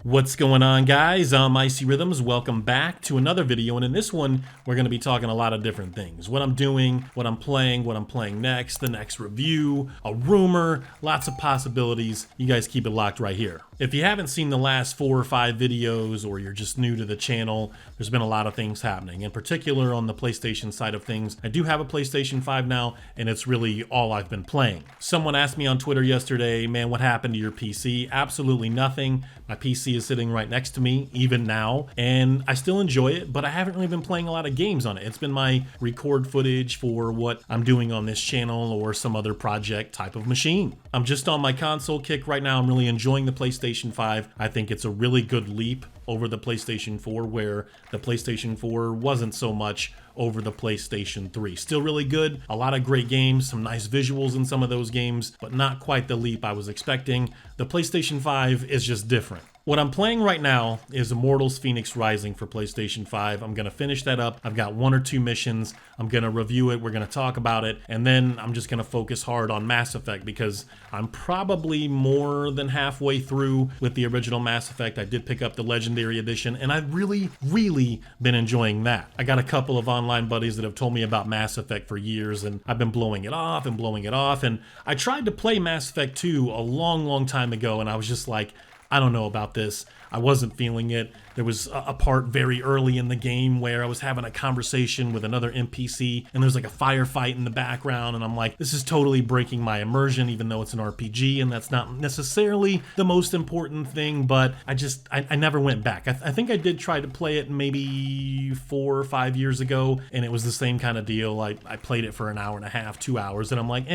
What's going on, guys? I'm IcyRhythms. Welcome back to another video, and in this one we're going to be talking a lot of different things. What I'm doing, what I'm playing next, the next review, a rumor, lots of possibilities. You guys keep it locked right here. If you haven't seen the last 4 or 5 videos, or you're just new to the channel, there's been a lot of things happening. In particular on the PlayStation side of things, I do have a PlayStation 5 now, and it's really all I've been playing. Someone asked me on Twitter yesterday, man, what happened to your PC? Absolutely nothing. My PC is sitting right next to me even now, and I still enjoy it, but I haven't really been playing a lot of games on it. It's been my record footage for what I'm doing on this channel or some other project type of machine. I'm just on my console kick right now. I'm really enjoying the PlayStation 5. I think it's a really good leap over the PlayStation 4, where the PlayStation 4 wasn't so much over the PlayStation 3. Still really good, a lot of great games, some nice visuals in some of those games, but not quite the leap I was expecting. The PlayStation 5 is just different. What I'm playing right now is Immortals Fenyx Rising for PlayStation 5. I'm going to finish that up. I've got 1 or 2 missions. I'm going to review it. We're going to talk about it. And then I'm just going to focus hard on Mass Effect, because I'm probably more than halfway through with the original Mass Effect. I did pick up the Legendary Edition, and I've really been enjoying that. I got a couple of online buddies that have told me about Mass Effect for years, and I've been blowing it off. And I tried to play Mass Effect 2 a long time ago, and I was just like, I don't know about this. I wasn't feeling it. There was a part very early in the game where I was having a conversation with another NPC, and there's like a firefight in the background, and I'm like, this is totally breaking my immersion, even though it's an RPG, and that's not necessarily the most important thing, but I never went back. I think I did try to play it maybe 4 or 5 years ago, and it was the same kind of deal. I played it for an hour and a half, 2 hours, and I'm like,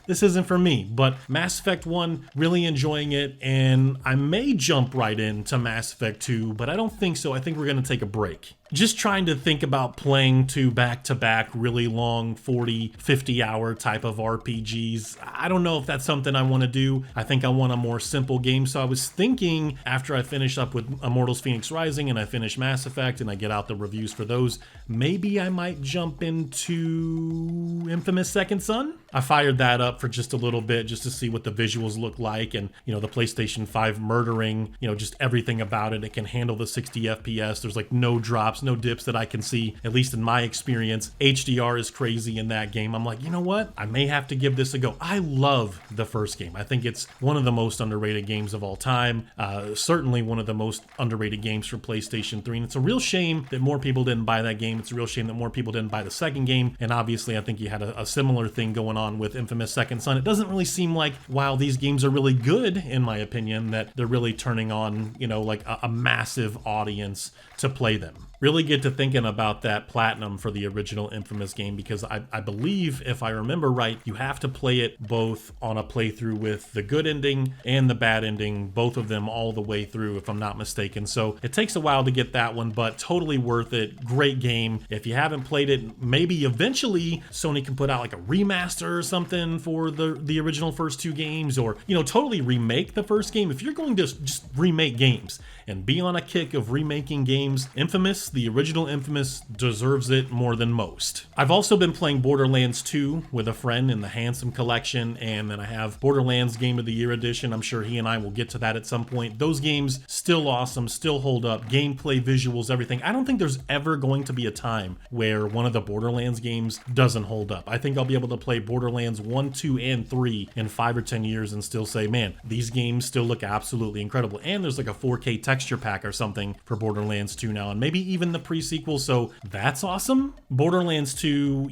this isn't for me. But Mass Effect 1, really enjoying it, and I may jump right into Mass Effect 2, but I don't think so. I think we're going to take a break. Just trying to think about playing 2 back-to-back really long 40, 50-hour type of RPGs. I don't know if that's something I want to do. I think I want a more simple game. So I was thinking, after I finish up with Immortals Fenyx Rising and I finish Mass Effect and I get out the reviews for those, maybe I might jump into Infamous Second Son. I fired that up for just a little bit just to see what the visuals look like, and the PlayStation 5 murdering, just everything about it. It can handle the 60 FPS. There's like no drops, no dips that I can see, at least in my experience. HDR is crazy in that game. I'm like, you know what? I may have to give this a go. I love the first game. I think it's one of the most underrated games of all time. Certainly one of the most underrated games for PlayStation 3. And it's a real shame that more people didn't buy that game. It's a real shame that more people didn't buy the second game. And obviously, I think you had a similar thing going on with Infamous Second Son. It doesn't really seem like, while these games are really good, in my opinion, that they're really turning on, like a massive audience to play them. Really get to thinking about that platinum for the original Infamous game, because I believe, if I remember right, you have to play it both on a playthrough with the good ending and the bad ending, both of them all the way through, if I'm not mistaken. So it takes a while to get that one, but totally worth it. Great game. If you haven't played it, maybe eventually Sony can put out like a remaster or something for the original first 2 games, or totally remake the first game. If you're going to just remake games and be on a kick of remaking games, Infamous, the original Infamous, deserves it more than most. I've also been playing Borderlands 2 with a friend in the Handsome Collection, and then I have Borderlands Game of the Year Edition. I'm sure he and I will get to that at some point. Those games still awesome, still hold up. Gameplay, visuals, everything. I don't think there's ever going to be a time where one of the Borderlands games doesn't hold up. I think I'll be able to play Borderlands 1, 2, and 3 in 5 or 10 years and still say, man, these games still look absolutely incredible. And there's like a 4K texture pack or something for Borderlands 2 now, and maybe even the pre-sequel, so that's awesome. Borderlands 2,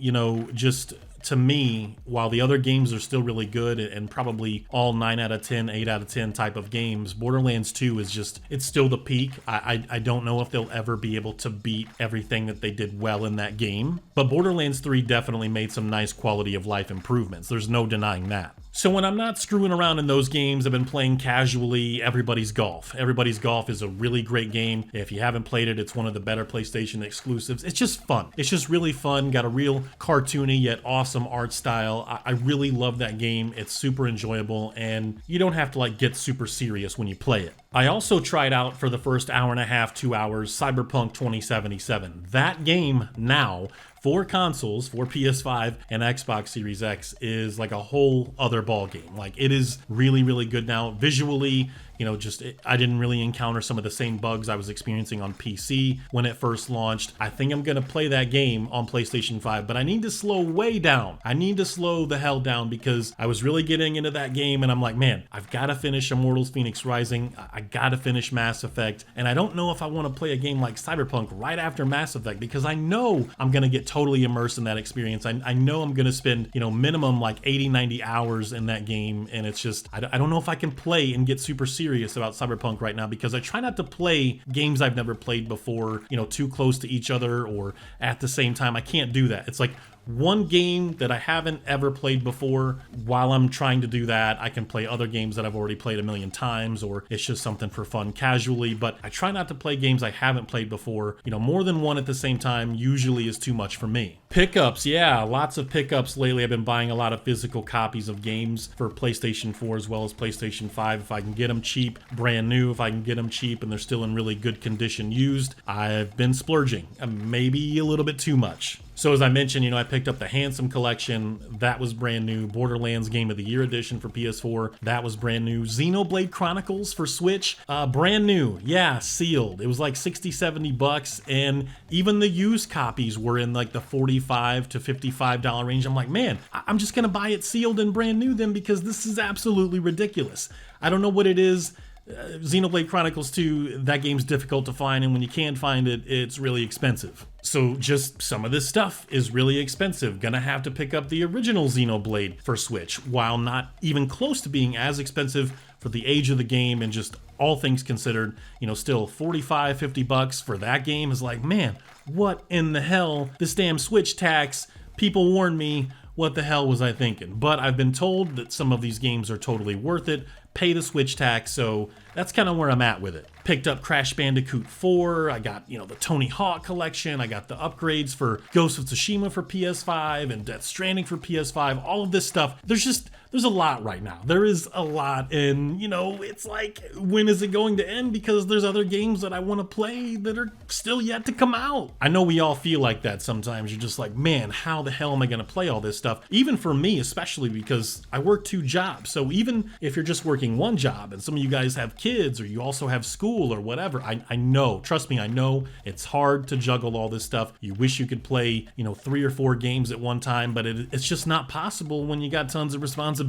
just to me, while the other games are still really good and probably all 9 out of 10, 8 out of 10 type of games, Borderlands 2 is just, it's still the peak. I don't know if they'll ever be able to beat everything that they did well in that game, but Borderlands 3 definitely made some nice quality of life improvements. There's no denying that. So when I'm not screwing around in those games, I've been playing casually Everybody's Golf. Everybody's Golf is a really great game. If you haven't played it, it's one of the better PlayStation exclusives. It's just fun. It's just really fun. Got a real cartoony yet awesome art style. I really love that game. It's super enjoyable, and you don't have to get super serious when you play it. I also tried out for the first hour and a half, 2 hours, Cyberpunk 2077. That game now, for consoles, for PS5 and Xbox Series X, is like a whole other ball game. Like, it is really, really good now. Visually, I didn't really encounter some of the same bugs I was experiencing on PC when it first launched. I think I'm gonna play that game on PlayStation 5, but I need to slow way down. I need to slow the hell down because I was really getting into that game and I'm like, man, I've gotta finish Immortals Phoenix Rising. I gotta finish Mass Effect. And I don't know if I wanna play a game like Cyberpunk right after Mass Effect because I know I'm gonna get totally immersed in that experience. I know I'm gonna spend, minimum like 80, 90 hours in that game. And it's just, I don't know if I can play and get super serious about Cyberpunk right now because I try not to play games I've never played before, too close to each other or at the same time. I can't do that. It's like one game that I haven't ever played before. While I'm trying to do that, I can play other games that I've already played a million times, or it's just something for fun casually, but I try not to play games I haven't played before. More than one at the same time usually is too much for me. Pickups, yeah, lots of pickups lately. I've been buying a lot of physical copies of games for PlayStation 4 as well as PlayStation 5 if I can get them cheap, brand new if I can get them cheap and they're still in really good condition used. I've been splurging, maybe a little bit too much. So as I mentioned, I picked up the Handsome Collection. That was brand new. Borderlands Game of the Year Edition for PS4. That was brand new. Xenoblade Chronicles for Switch. Brand new. Yeah, sealed. It was like 60, 70 bucks. And even the used copies were in like the $45 to $55 range. I'm like, man, I'm just going to buy it sealed and brand new then because this is absolutely ridiculous. I don't know what it is. Xenoblade Chronicles 2, that game's difficult to find, and when you can find it, it's really expensive. So just some of this stuff is really expensive. Gonna have to pick up the original Xenoblade for Switch, while not even close to being as expensive for the age of the game and just all things considered, still 45, 50 bucks for that game is like, man, what in the hell? This damn Switch tax, people warned me, what the hell was I thinking? But I've been told that some of these games are totally worth it. Pay the Switch tax, so that's kind of where I'm at with it. Picked up Crash Bandicoot 4, I got, the Tony Hawk collection, I got the upgrades for Ghost of Tsushima for PS5 and Death Stranding for PS5, all of this stuff. There's a lot right now. There is a lot, and it's like, when is it going to end? Because there's other games that I want to play that are still yet to come out. I know we all feel like that sometimes. You're just like, man, how the hell am I going to play all this stuff? Even for me, especially because I work 2 jobs. So even if you're just working one job and some of you guys have kids or you also have school or whatever, I know, trust me, I know it's hard to juggle all this stuff. You wish you could play, 3 or 4 games at one time, but it's just not possible when you got tons of responsibilities.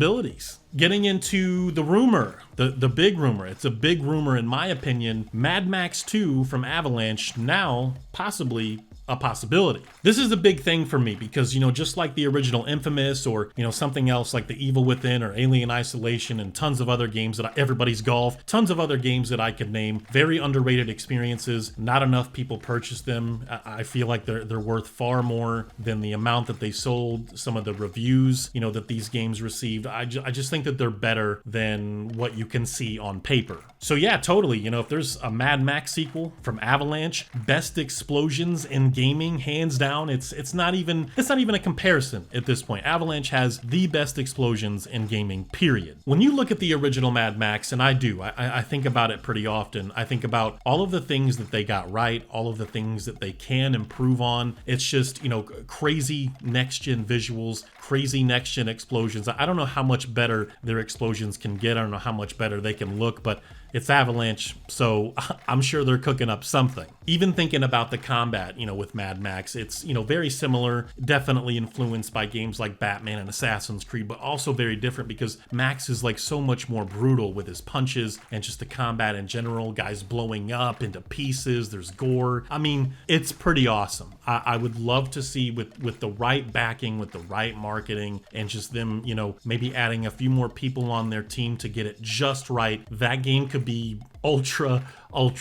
Getting into the rumor, the big rumor. It's a big rumor in my opinion. Mad Max 2 from Avalanche now possibly a possibility. This is a big thing for me because, just like the original Infamous or, something else like The Evil Within or Alien Isolation and tons of other games Everybody's Golf, tons of other games that I could name, very underrated experiences. Not enough people purchase them. I feel like they're worth far more than the amount that they sold. Some of the reviews, that these games received, I just think that they're better than what you can see on paper. So yeah, totally. If there's a Mad Max sequel from Avalanche, best explosions in gaming, hands down. It's not even a comparison at this point. Avalanche has the best explosions in gaming, period. When you look at the original Mad Max, and I do, I think about it pretty often. I think about all of the things that they got right, all of the things that they can improve on. It's just, crazy next-gen visuals, crazy next-gen explosions. I don't know how much better their explosions can get. I don't know how much better they can look, but it's Avalanche, so I'm sure they're cooking up something. Even thinking about the combat, with Mad Max, it's, very similar, definitely influenced by games like Batman and Assassin's Creed, but also very different because Max is like so much more brutal with his punches and just the combat in general, guys blowing up into pieces, there's gore. I mean, it's pretty awesome. I would love to see with the right backing, with the right marketing, and just them, maybe adding a few more people on their team to get it just right. That game could be ultra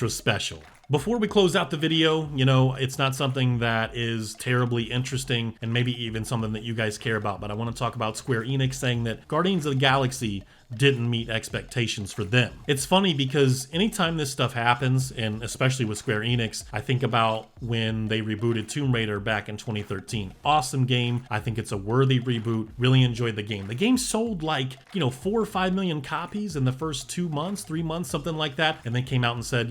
special. Before we close out the video, it's not something that is terribly interesting and maybe even something that you guys care about, but I want to talk about Square Enix saying that Guardians of the Galaxy didn't meet expectations for them. It's funny because anytime this stuff happens, and especially with Square Enix, I think about when they rebooted Tomb Raider back in 2013. Awesome game. I think it's a worthy reboot. Really enjoyed the game. The game sold like, 4 or 5 million copies in the first 2 months, 3 months, something like that. And they came out and said,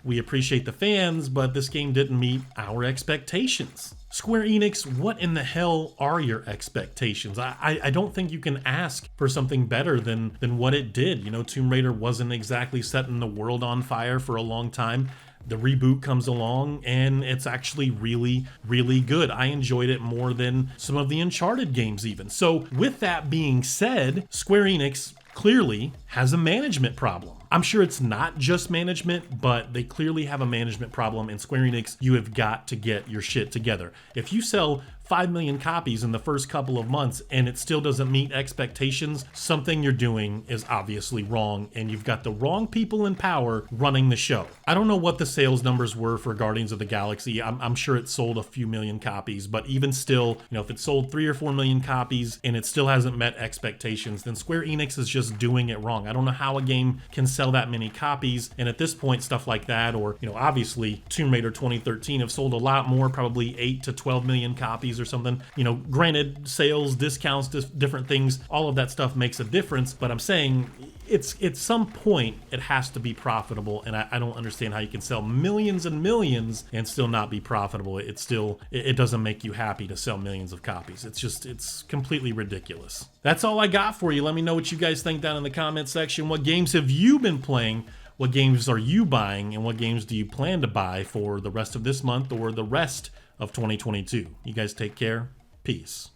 we appreciate the fans, but this game didn't meet our expectations. Square Enix, what in the hell are your expectations? I don't think you can ask for something better than what it did. You know, Tomb Raider wasn't exactly setting the world on fire for a long time. The reboot comes along and it's actually really, really good. I enjoyed it more than some of the Uncharted games even. So with that being said, Square Enix clearly has a management problem. I'm sure it's not just management, but they clearly have a management problem, and Square Enix, you have got to get your shit together. If you sell 5 million copies in the first couple of months and it still doesn't meet expectations, something you're doing is obviously wrong, and you've got the wrong people in power running the show. I don't know what the sales numbers were for Guardians of the Galaxy. I'm sure it sold a few million copies, but even still, you know, if it sold 3 or 4 million copies and it still hasn't met expectations, then Square Enix is just doing it wrong. I don't know how a game can sell that many copies, and at this point, stuff like that, or, you know, obviously Tomb Raider 2013 have sold a lot more, probably 8 to 12 million copies or something. You know, granted, sales, discounts, different things, all of that stuff makes a difference, but I'm saying it's at some point it has to be profitable, and I don't understand how you can sell millions and millions and still not be profitable. It doesn't make you happy to sell millions of copies. It's completely ridiculous. That's all I got for you. Let me know what you guys think down in the comment section. What games have you been playing? What games are you buying, and what games do you plan to buy for the rest of this month or the rest of 2022? You guys take care. Peace.